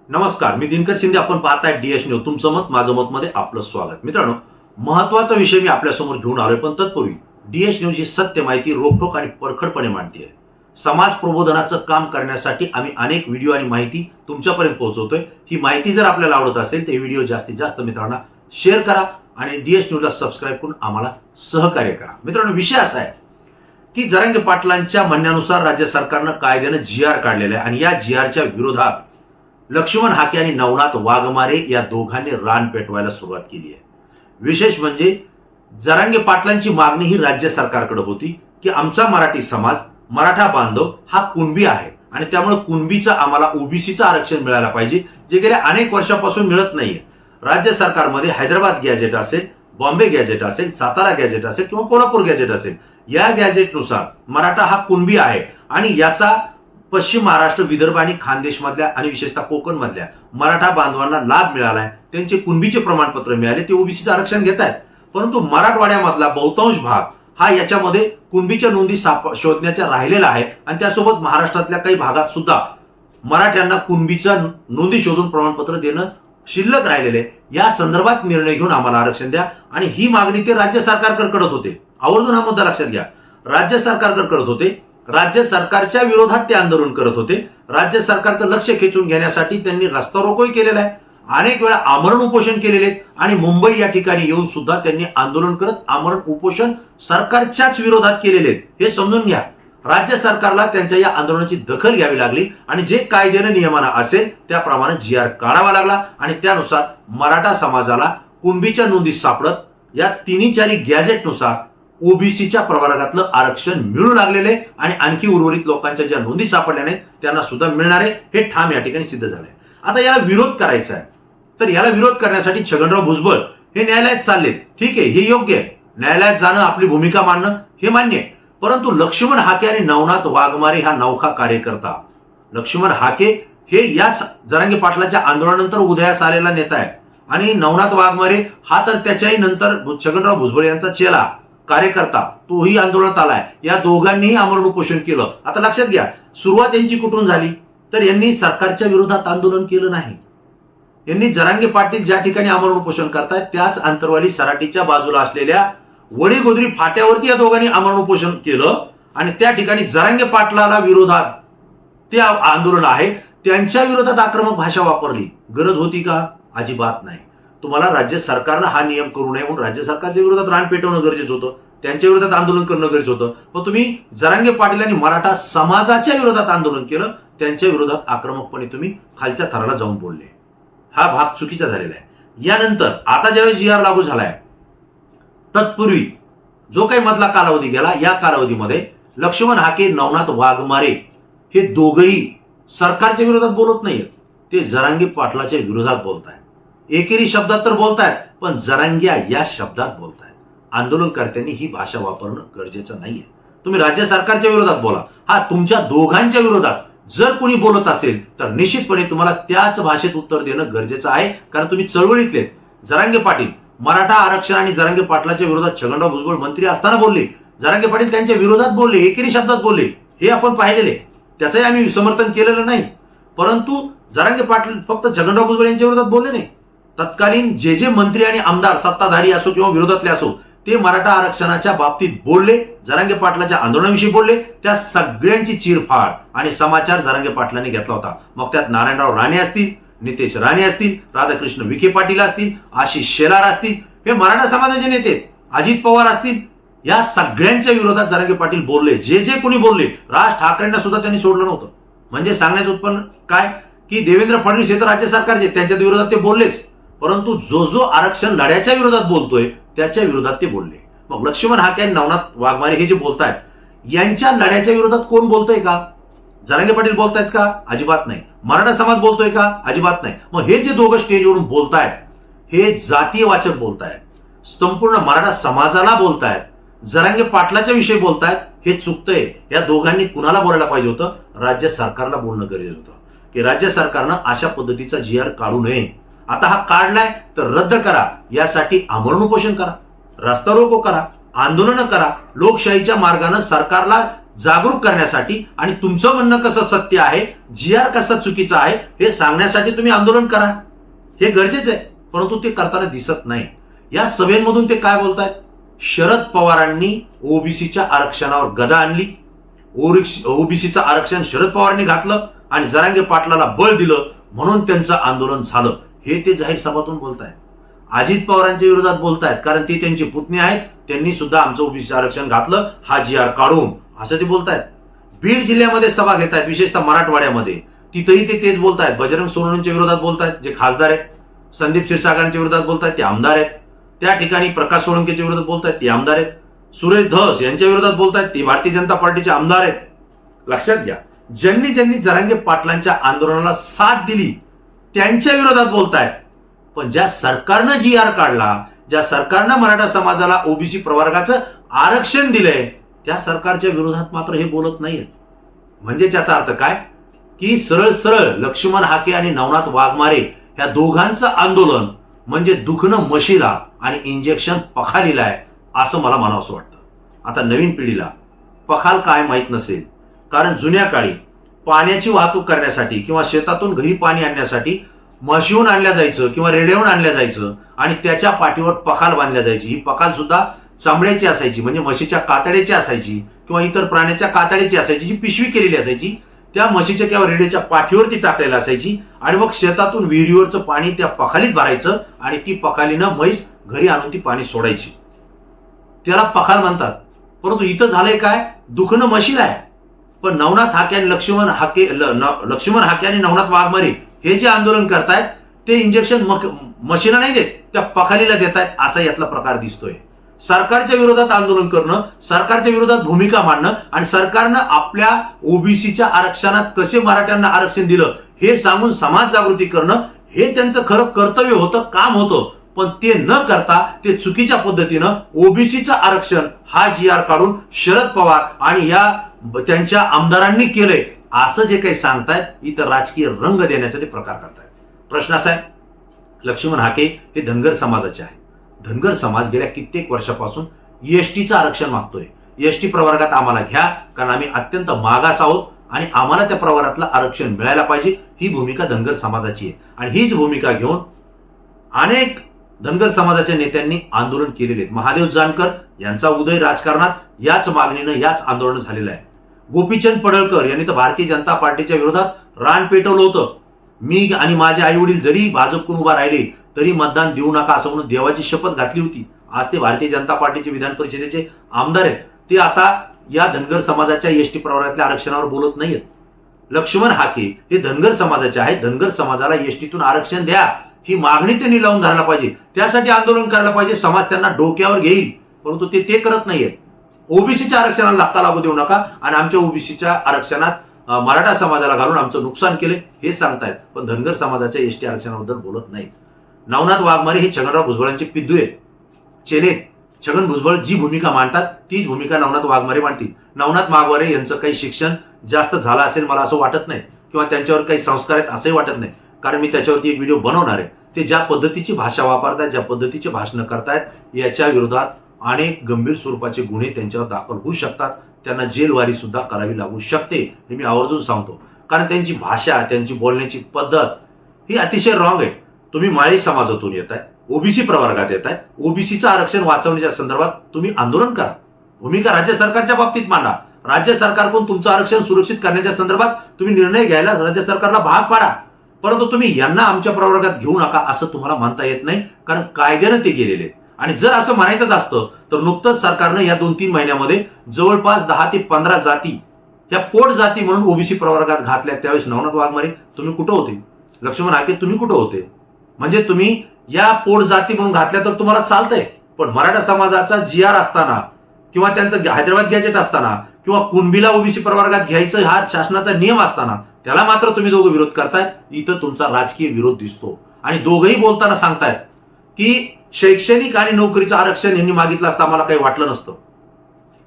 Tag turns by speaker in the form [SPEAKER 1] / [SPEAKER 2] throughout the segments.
[SPEAKER 1] नमस्कार, मी दिनकर शिंदे. आपण पाहताय डीएस न्यूज. तुमचं मत माझं मत मध्ये आपलं स्वागत. मित्रांनो, महत्वाचा विषय मी आपल्यासमोर घेऊन आलोय, पण तत्पूर्वी डीएस न्यूज ही सत्य माहिती रोखठोक आणि परखडपणे मांडते. समाज प्रबोधनाचं काम करण्यासाठी आम्ही अनेक व्हिडिओ आणि माहिती तुमच्यापर्यंत पोहोचवतोय. ही माहिती जर आपल्याला आवडत असेल तर हे व्हिडिओ जास्तीत जास्त मित्रांना शेअर करा आणि डीएस न्यूजला सबस्क्राईब करून आम्हाला सहकार्य करा. मित्रांनो, विषय असा आहे की जरांगे पाटलांच्या म्हणण्यानुसार राज्य सरकारनं कायद्यानं जीआर काढलेला आहे आणि या जीआरच्या विरोधात लक्ष्मण हाके आणि नवनाथ वाघमारे या दोघांनी रान पेटवायला सुरुवात केली आहे. विशेष म्हणजे जरांगे पाटलांची मागणी ही राज्य सरकारकडे होती की आमचा मराठी समाज, मराठा बांधव हा कुणबी आहे आणि त्यामुळे कुणबीचं आम्हाला ओबीसीचं आरक्षण मिळायला पाहिजे, जे गेल्या अनेक वर्षापासून मिळत नाहीये. राज्य सरकारमध्ये हैदराबाद गॅजेट असेल, बॉम्बे गॅजेट असेल, सातारा गॅजेट असेल किंवा कोल्हापूर गॅजेट असेल, या गॅजेटनुसार मराठा हा कुणबी आहे आणि याचा पश्चिम महाराष्ट्र, विदर्भ आणि खानदेश मधल्या आणि विशेषतः कोकण मधल्या मराठा बांधवांना लाभ मिळालाय. त्यांचे कुणबीचे प्रमाणपत्र मिळाले, ते ओबीसीचं आरक्षण घेत आहेत. परंतु मराठवाड्यामधला बहुतांश भाग हा याच्यामध्ये कुणबीच्या नोंदी शोधण्याचा राहिलेला आहे आणि त्यासोबत महाराष्ट्रातल्या काही भागात सुद्धा मराठ्यांना कुणबीच्या नोंदी शोधून प्रमाणपत्र देणं शिल्लक राहिलेले. या संदर्भात निर्णय घेऊन आम्हाला आरक्षण द्या आणि ही मागणी ते राज्य सरकारकडे करत होते. आवर्जून हा मुद्दा लक्षात घ्या. राज्य सरकारकडे करत होते. राज्य सरकारच्या विरोधात ते आंदोलन करत होते. राज्य सरकारचं लक्ष खेचून घेण्यासाठी त्यांनी रस्ता रोकोही केलेला आहे, अनेक वेळा आमरण उपोषण केलेले आहेत आणि मुंबई या ठिकाणी येऊन सुद्धा त्यांनी आंदोलन करत आमरण उपोषण सरकारच्याच विरोधात केलेले आहेत. हे समजून घ्या. राज्य सरकारला त्यांच्या या आंदोलनाची दखल घ्यावी लागली आणि जे कायद्याने नियमानं असेल त्याप्रमाणे जीआर काढावा लागला आणि त्यानुसार मराठा समाजाला कुणबीच्या नोंदी सापडत या तिन्ही चारी गॅजेटनुसार ओबीसीच्या प्रवर्गातलं आरक्षण मिळू लागलेले आणि आणखी उर्वरित लोकांच्या ज्या नोंदी सापडल्या नाहीत त्यांना सुद्धा मिळणारे हे ठाम या ठिकाणी सिद्ध झालंय. आता याला विरोध करायचा आहे, तर याला विरोध करण्यासाठी छगनराव भुजबळ हे न्यायालयात चाललेत. ठीक आहे, हे योग्य आहे. न्यायालयात जाणं, आपली भूमिका मांडणं हे मान्य आहे. परंतु लक्ष्मण हाके आणि नवनाथ वाघमारे हा नौका कार्यकर्ता, लक्ष्मण हाके हे याच जरांगे पाटलाच्या आंदोलनानंतर उदयास आलेला नेता आहे आणि नवनाथ वाघमारे हा तर त्याच्याही नंतर छगनराव भुजबळ यांचा चेला कार्यकर्ता, तोही आंदोलनात आलाय. या दोघांनीही आमरण उपोषण केलं. आता लक्षात घ्या, सुरुवात यांची कुठून झाली तर यांनी सरकारच्या विरोधात आंदोलन केलं नाही. यांनी जरांगे पाटील ज्या ठिकाणी आमरण उपोषण करतायत त्याच आंतरवाली सराटीच्या बाजूला असलेल्या वडीगोद्री फाट्यावरती या दोघांनी आमरण उपोषण केलं आणि त्या ठिकाणी जरांगे पाटलाला विरोधात ते आंदोलन आहे, त्यांच्या विरोधात आक्रमक भाषा वापरली. गरज होती का? अजिबात नाही. तुम्हाला राज्य सरकारनं हा नियम करू नये म्हणून राज्य सरकारच्या विरोधात रान पेटवणं गरजेचं होतं, त्यांच्या विरोधात आंदोलन करणं गरजेचं होतं. पण तुम्ही जरांगे पाटील आणि मराठा समाजाच्या विरोधात आंदोलन केलं, त्यांच्या विरोधात आक्रमकपणे तुम्ही खालच्या थराला जाऊन बोलले. हा भाग चुकीचा झालेला आहे. यानंतर आता ज्यावेळेस जीआर लागू झालाय, तत्पूर्वी जो काही मधला कालावधी गेला, या कालावधीमध्ये लक्ष्मण हाके, नवनाथ वाघमारे हे दोघही सरकारच्या विरोधात बोलत नाहीयेत, ते जरांगे पाटलाच्या विरोधात बोलतायत. एकेरी शब्दात तर बोलतायत, पण जरांग्या या शब्दात बोलतायत. आंदोलनकर्त्यांनी ही भाषा वापरणं गरजेचं नाहीये. तुम्ही राज्य सरकारच्या विरोधात बोला. हा, तुमच्या दोघांच्या विरोधात जर कोणी बोलत असेल तर निश्चितपणे तुम्हाला त्याच भाषेत उत्तर देणं गरजेचं आहे, कारण तुम्ही चळवळीतले. जरांगे पाटील मराठा आरक्षण आणि जरांगे पाटलाच्या विरोधात छगनराव भुजबळ मंत्री असताना बोलले, जरांगे पाटील त्यांच्या विरोधात बोलले, एकेरी शब्दात बोलले. हे आपण पाहिलेले, त्याचंही आम्ही समर्थन केलेलं नाही. परंतु जरांगे पाटील फक्त छगनराव भुजबळ यांच्या विरोधात बोलले नाही, तत्कालीन जे जे मंत्री आणि आमदार सत्ताधारी असो किंवा विरोधातले असो ते मराठा आरक्षणाच्या बाबतीत बोलले, जरांगे पाटलाच्या आंदोलनाविषयी बोलले, त्या सगळ्यांची चीरफाड आणि समाचार जरांगे पाटलांनी घेतला होता. मग त्यात नारायणराव राणे असतील, नितेश राणे असतील, राधाकृष्ण विखे पाटील असतील, आशिष शेलार असतील, हे मराठा समाजाचे नेते, अजित पवार असतील, या सगळ्यांच्या विरोधात जरांगे पाटील बोलले. जे जे कोणी बोलले, राज ठाकरेंना सुद्धा त्यांनी सोडलं नव्हतं. म्हणजे सांगण्याचं उत्पन्न काय की देवेंद्र फडणवीस हे तर राज्य सरकारचे, त्यांच्या विरोधात ते बोललेच, परंतु जो जो आरक्षण लढ्याच्या विरोधात बोलतोय त्याच्या विरोधात ते बोलले. मग लक्ष्मण हाके आणि नवनाथ वाघमारे हे जे बोलतायत, यांच्या लढ्याच्या विरोधात कोण बोलतोय का? जरांगे पाटील बोलतायत का? अजिबात नाही. मराठा समाज बोलतोय का? अजिबात नाही. मग हे जे दोघं स्टेजवरून बोलतायत हे जातीय वाचक बोलतायत, संपूर्ण मराठा समाजाला बोलतायत, जरांगे पाटलाच्या विषयी बोलतायत. हे चुकतंय. या दोघांनी कुणाला बोलायला पाहिजे होतं? राज्य सरकारला बोलणं गरजेचं होतं की राज्य सरकारनं अशा पद्धतीचा जीआर काढू नये. आता हा काढलाय तर रद्द करा. यासाठी आमरण उपोषण करा, रस्ता रोको करा, आंदोलन करा. लोकशाहीच्या मार्गाने सरकारला जागरूक करण्यासाठी आणि तुमचं म्हणणं कसं सत्य आहे, GR कसा चुकीचा आहे हे सांगण्यासाठी तुम्ही आंदोलन करा, हे गरजेचं आहे. परंतु ते करताना दिसत नाही. या सभेमधून ते काय बोलतायत? शरद पवारांनी ओबीसीच्या आरक्षणावर गदा आणली, ओबीसीचं आरक्षण शरद पवारांनी घातलं आणि जरांगे पाटलाला बळ दिलं म्हणून त्यांचं आंदोलन झालं, हे ते जाहीर सभातून बोलतायत. अजित पवारांच्या विरोधात बोलतायत कारण ती त्यांची पुतणी आहेत, त्यांनी सुद्धा आमचं ओबीसी आरक्षण घातलं हा GR काढून, असं ते बोलतायत. बीड जिल्ह्यामध्ये सभा घेत आहेत, विशेषतः मराठवाड्यामध्ये, तिथेही ते तेच बोलतायत. बजरंग सोनवणेंच्या विरोधात बोलतायत, जे खासदार आहेत. संदीप क्षीरसागरांच्या विरोधात बोलतायत, ते आमदार आहेत. त्या ठिकाणी प्रकाश सोळंकेच्या विरोधात बोलतायत, ते आमदार आहेत. सुरेश धस यांच्या विरोधात बोलतायत, ते भारतीय जनता पार्टीचे आमदार आहेत. लक्षात घ्या, ज्यांनी जरांगे पाटलांच्या आंदोलनाला साथ दिली त्यांच्या विरोधात बोलतायत. पण ज्या सरकारनं GR काढला, ज्या सरकारनं मराठा समाजाला ओबीसी प्रवर्गाचं आरक्षण दिलंय, त्या सरकारच्या विरोधात मात्र हे बोलत नाहीत. म्हणजे त्याचा अर्थ काय की सरळ सरळ लक्ष्मण हाके आणि नवनाथ वाघमारे ह्या दोघांचं आंदोलन म्हणजे दुखणं म्हशीला आणि इंजेक्शन पखालीला आहे, असं मला म्हणावंसं वाटतं. आता नवीन पिढीला पखाल काय माहीत नसेल, कारण जुन्या काळी पाण्याची वाहतूक करण्यासाठी किंवा शेतातून घरी पाणी आणण्यासाठी म्हशीहून आणल्या जायचं किंवा रेड्याहून आणल्या जायचं आणि त्याच्या पाठीवर पखाल बांधल्या जायची. ही पखाल सुद्धा चामड्याची असायची, म्हणजे म्हशीच्या कातड्याची असायची किंवा इतर प्राण्याच्या कातड्याची असायची, जी पिशवी केलेली असायची. त्या म्हशीच्या किंवा रेड्याच्या पाठीवरती टाकलेली असायची आणि मग शेतातून विहिरीवरचं पाणी त्या पखालीत भरायचं आणि ती पखालीनं म्हैस घरी आणून ती पाणी सोडायची. त्याला पखाल म्हणतात. परंतु इथं झालंय काय, दुखणं म्हशीला आहे. पण नवनाथ हाके आणि लक्ष्मण हाके आणि नवनाथ वाघमारे हे जे आंदोलन करतायत ते इंजेक्शन म्हशीला नाही देत, त्या पखालीला देत आहेत, असा यातला प्रकार दिसतोय. सरकारच्या विरोधात आंदोलन करणं, सरकारच्या विरोधात भूमिका मांडणं आणि सरकारनं आपल्या ओबीसीच्या आरक्षणात कसे मराठ्यांना आरक्षण दिलं हे सांगून समाज जागृती करणं, हे त्यांचं खरं कर्तव्य होतं, काम होतं. पण ते न करता ते चुकीच्या पद्धतीनं ओबीसीचं आरक्षण हा GR काढून शरद पवार आणि या त्यांच्या आमदारांनी केलंय असं जे काही सांगतायत, इथं राजकीय रंग देण्याचा ते प्रकार करतायत. प्रश्न असा आहे, लक्ष्मण हाके हे धनगर समाजाचे आहे. धनगर समाज गेल्या कित्येक वर्षापासून एसटीचं आरक्षण मागतोय. एसटी प्रवर्गात आम्हाला घ्या, कारण आम्ही अत्यंत मागास आहोत आणि आम्हाला त्या प्रवर्गातलं आरक्षण मिळायला पाहिजे, ही भूमिका धनगर समाजाची आहे. आणि हीच भूमिका घेऊन अनेक धनगर समाजाच्या नेत्यांनी आंदोलन केलेले आहेत. महादेव जानकर यांचा उदय राजकारणात याच मागणीनं, याच आंदोलन झालेलं आहे. गोपीचंद पडळकर यांनी तर भारतीय जनता पार्टीच्या विरोधात रान पेटवलं होतं. मी आणि माझे आई वडील जरी भाजपकडून उभा राहिले तरी मतदान देऊ नका असं म्हणून देवाची शपथ घातली होती. आज ते भारतीय जनता पार्टीचे विधान परिषदेचे आमदार आहेत. ते आता या धनगर समाजाच्या एसटी प्रवर्गातल्या आरक्षणावर बोलत नाहीयेत. लक्ष्मण हाके हे धनगर समाजाचे आहेत. धनगर समाजाला एसटीतून आरक्षण द्या ही मागणी त्यांनी लावून धरायला पाहिजे, त्यासाठी आंदोलन करायला पाहिजे. समाज त्यांना डोक्यावर घेईल, परंतु ते करत नाहीयेत. ओबीसीच्या आरक्षणाला धक्का लागू देऊ नका आणि आमच्या ओबीसीच्या आरक्षणात मराठा समाजाला घालून आमचं नुकसान केले हे सांगतायत, पण धनगर समाजाच्या एसटी आरक्षणाबद्दल बोलत नाहीत. नवनाथ वाघमारे हे छगनराव भुजबळांचे पिद्दू आहेत, चेले. छगन भुजबळ जी भूमिका मांडतात तीच भूमिका नवनाथ वाघमारे मांडतील. नवनाथ वाघमारे यांचं काही शिक्षण जास्त झालं असेल मला असं वाटत नाही, किंवा त्यांच्यावर काही संस्कार आहेत असंही वाटत नाही, कारण मी त्याच्यावरती एक व्हिडिओ बनवणार आहे. ते ज्या पद्धतीची भाषा वापरतायत, ज्या पद्धतीचे भाषण करतायत, याच्या विरोधात अनेक गंभीर स्वरूपाचे गुन्हे त्यांच्यावर दाखल होऊ शकतात. त्यांना जेलवारी सुद्धा करावी लागू शकते, हे मी आवर्जून सांगतो. कारण त्यांची भाषा, त्यांची बोलण्याची पद्धत ही अतिशय रॉंग आहे. तुम्ही माळी समाजातून येत आहे, ओबीसी प्रवर्गात येत आहे, ओबीसीचं आरक्षण वाचवण्याच्या संदर्भात तुम्ही आंदोलन करा. भूमिका राज्य सरकारच्या बाबतीत मांडा. राज्य सरकारकडून तुमचं आरक्षण सुरक्षित करण्याच्या संदर्भात तुम्ही निर्णय घ्यायला राज्य सरकारला भाग पाडा. परंतु तुम्ही यांना आमच्या प्रवर्गात घेऊ नका असं तुम्हाला म्हणता येत नाही, कारण कायद्यानं ते गेलेले. आणि जर असं म्हणायचंच असतं तर नुकतंच सरकारनं या 2-3 महिन्यामध्ये जवळपास 10 ते 15 जाती या पोट जाती म्हणून ओबीसी प्रवर्गात घातल्या. त्यावेळेस नवनाथ वाघमारे तुम्ही कुठं होते? लक्ष्मण हाके तुम्ही कुठं होते? म्हणजे तुम्ही या पोट जाती म्हणून घातल्या तर तुम्हाला चालतंय, पण मराठा समाजाचा GR असताना किंवा त्यांचं हैदराबाद गॅजेट असताना किंवा कुणबीला ओबीसी प्रवर्गात घ्यायचं हा शासनाचा नियम असताना त्याला मात्र तुम्ही दोघं विरोध करतायत. इथं तुमचा राजकीय विरोध दिसतो. आणि दोघंही बोलताना सांगतायत की शैक्षणिक आणि नोकरीचं आरक्षण यांनी मागितलं असतं आम्हाला काही वाटलं नसतं,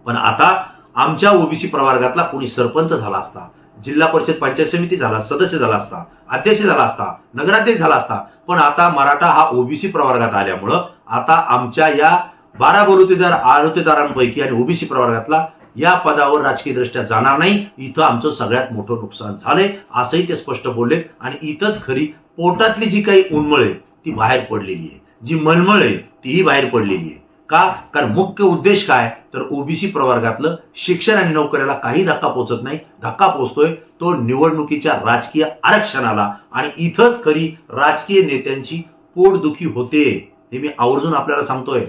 [SPEAKER 1] पण आता आमच्या ओबीसी प्रवर्गातला कोणी सरपंच झाला असता, जिल्हा परिषद पंचायत समिती झाला सदस्य झाला असता, अध्यक्ष झाला असता, नगराध्यक्ष झाला असता, पण आता मराठा हा ओबीसी प्रवर्गात आल्यामुळं आता आमच्या या 12 बलुतेदारांपैकी आणि ओबीसी प्रवर्गातला या पदावर राजकीय दृष्ट्या जाणार नाही, इथं आमचं सगळ्यात मोठं नुकसान झालंय असंही ते स्पष्ट बोलले. आणि इथंच खरी पोटातली जी काही उन्मळ आहे ती बाहेर पडलेली आहे, जी मळमळ आहे तीही बाहेर पडलेली आहे. का? कारण मुख्य उद्देश काय, तर ओबीसी प्रवर्गातलं शिक्षण आणि नोकऱ्याला काही धक्का पोहोचत नाही. धक्का पोहोचतोय तो निवडणुकीच्या राजकीय आरक्षणाला. आणि इथंच खरी राजकीय नेत्यांची पोटदुखी होते, हे मी आवर्जून आपल्याला सांगतोय.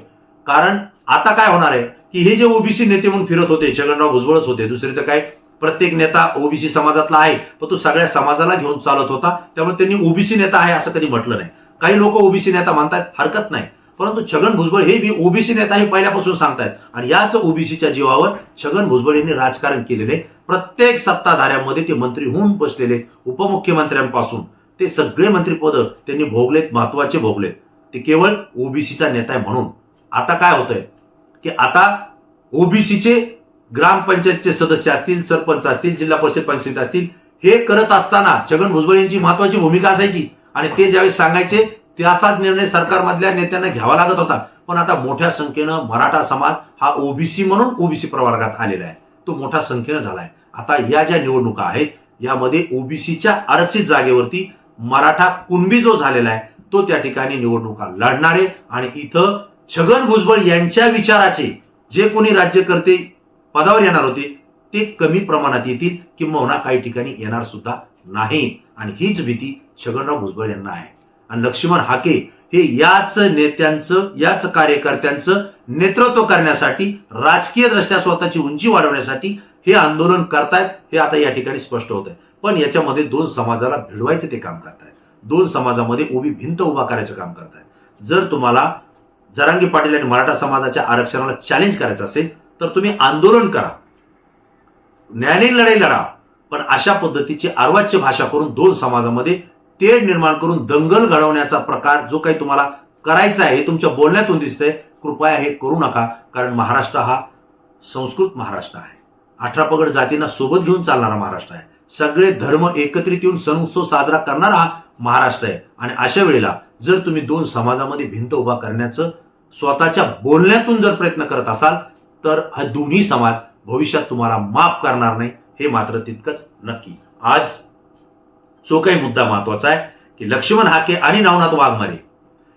[SPEAKER 1] कारण आता काय होणार आहे की हे जे ओबीसी नेते म्हणून फिरत होते, छगनराव भुजबळच होते, दुसरे तर काय, प्रत्येक नेता ओबीसी समाजातला आहे, पण तो सगळ्या समाजाला घेऊन चालत होता. त्यामुळे त्यांनी ओबीसी नेता आहे असं कधी म्हटलं नाही. काही लोक ओबीसी नेता मानतात, हरकत नाही, परंतु छगन भुजबळ हे बी ओबीसी नेता हे पहिल्यापासून सांगतायत. आणि याच ओबीसीच्या जीवावर छगन भुजबळ यांनी राजकारण केलेले. प्रत्येक सत्ताधाऱ्यांमध्ये ते मंत्री होऊन बसलेले, उपमुख्यमंत्र्यांपासून ते सगळे मंत्रिपद त्यांनी भोगलेत, महत्वाचे भोगलेत. ते केवळ ओबीसीचा नेता आहे म्हणून. आता काय होतंय की आता ओबीसीचे ग्रामपंचायतचे सदस्य असतील, सरपंच असतील, जिल्हा परिषद पंचायत असतील, हे करत असताना छगन भुजबळ यांची महत्वाची भूमिका असायची. आणि ते ज्यावेळेस सांगायचे त्याचाच निर्णय सरकारमधल्या नेत्यांना घ्यावा लागत होता. पण आता मोठ्या संख्येनं मराठा समाज हा ओबीसी म्हणून ओबीसी प्रवर्गात आलेला आहे, तो मोठ्या संख्येनं झालाय. आता या ज्या निवडणुका आहेत यामध्ये ओबीसीच्या आरक्षित जागेवरती मराठा कुणबी जो झालेला आहे तो त्या ठिकाणी निवडणुका लढणार आहे. आणि इथं छगन भुजबळ यांच्या विचाराचे जे कोणी राज्यकर्ते पदावर येणार होते ते कमी प्रमाणात येतील, किंबहुना काही ठिकाणी येणार सुद्धा नाही. आणि हीच भीती छगनराव भुजबळ यांना आहे. आणि लक्ष्मण हाके हे याच नेत्यांचं, याच कार्यकर्त्यांचं नेतृत्व करण्यासाठी, राजकीय दृष्ट्या स्वतःची उंची वाढवण्यासाठी हे आंदोलन करतायत, हे आता या ठिकाणी स्पष्ट होत आहे. पण याच्यामध्ये दोन समाजाला भिडवायचं ते काम करतायत, दोन समाजामध्ये उभी भिंत उभा करायचं काम करतायत. जर तुम्हाला जरांगे पाटील आणि मराठा समाजाच्या आरक्षणाला चॅलेंज करायचं असेल तर तुम्ही आंदोलन करा, न्यायालयीन लढाई लढा, पण अशा पद्धतीची अर्वाच्य भाषा करून दोन समाजामध्ये तेढ निर्माण करून दंगल घडवण्याचा प्रकार जो काही तुम्हाला करायचा आहे हे तुमच्या बोलण्यातून दिसतंय. कृपया हे करू नका. कारण महाराष्ट्र हा संस्कृत महाराष्ट्र आहे, 18 पगड जातींना सोबत घेऊन चालणारा महाराष्ट्र आहे, सगळे धर्म एकत्रित येऊन सण उत्सव साजरा करणारा हा महाराष्ट्र आहे. आणि अशा वेळेला जर तुम्ही दोन समाजामध्ये भिंत उभा करण्याचं स्वतःच्या बोलण्यातून जर प्रयत्न करत असाल तर हा दोन्ही समाज भविष्यात तुम्हाला माफ करणार नाही, हे मात्र तितकंच नक्की. आज जो काही मुद्दा महत्वाचा आहे की लक्ष्मण हाके आणि नवनाथ वाघमारे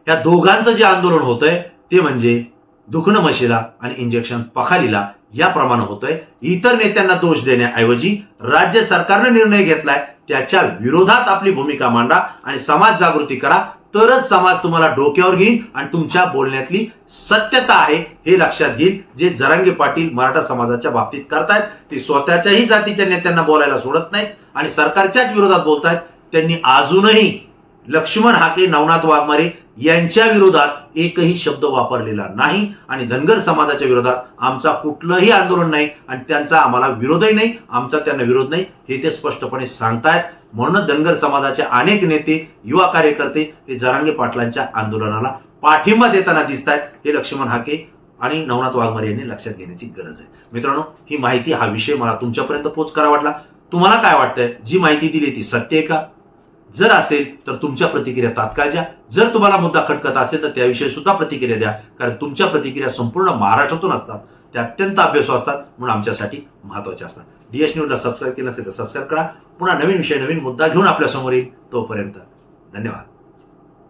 [SPEAKER 1] या दोघांचं जे आंदोलन होतंय ते म्हणजे दुखणं म्हशीला आणि इंजेक्शन पखालीला याप्रमाणे होतंय. इतर नेत्यांना दोष देण्याऐवजी राज्य सरकारनं निर्णय घेतलाय त्याच्या विरोधात आपली भूमिका मांडा आणि समाज जागृती करा, तरच समाज तुम्हाला डोक्यावर घेईल आणि तुमच्या बोलण्यातली सत्यता आहे हे लक्षात घेईल. जे जरांगे पाटील मराठा समाजाच्या बाबतीत करतायत ते स्वतःच्याही जातीच्या नेत्यांना बोलायला सोडत नाहीत आणि सरकारच्याच विरोधात बोलतायत. त्यांनी अजूनही लक्ष्मण हाके, नवनाथ वाघमारे यांच्या विरोधात एकही शब्द वापरलेला नाही. आणि धनगर समाजाच्या विरोधात आमचा कुठलंही आंदोलन नाही आणि त्यांचा आम्हाला विरोधही नाही, आमचा त्यांना विरोध नाही, हे ते स्पष्टपणे सांगतायत. म्हणून धनगर समाजाचे अनेक नेते, युवा कार्यकर्ते हे जरांगे पाटलांच्या आंदोलनाला पाठिंबा देताना दिसत आहेत. हे लक्ष्मण हाके आणि नवनाथ वाघमारे यांनी लक्षात घेण्याची गरज आहे. मित्रांनो, ही माहिती, हा विषय मला तुमच्यापर्यंत पोच करा वाटला. तुम्हाला काय वाटतंय, जी माहिती दिली ती सत्य आहे का? जर असेल तर तुमच्या प्रतिक्रिया तात्काळ द्या. जर तुम्हाला मुद्दा खटकत असेल तर त्याविषयी सुद्धा प्रतिक्रिया द्या. कारण तुमच्या प्रतिक्रिया संपूर्ण महाराष्ट्रातून असतात, त्या अत्यंत अभ्यासू असतात, म्हणून आमच्यासाठी महत्वाच्या असतात. डीएस न्यूजला सबस्क्राईब केलं असेल तर सबस्क्राईब करा. पुन्हा नवीन विषय, नवीन मुद्दा घेऊन आपल्या समोर येईल. तोपर्यंत धन्यवाद.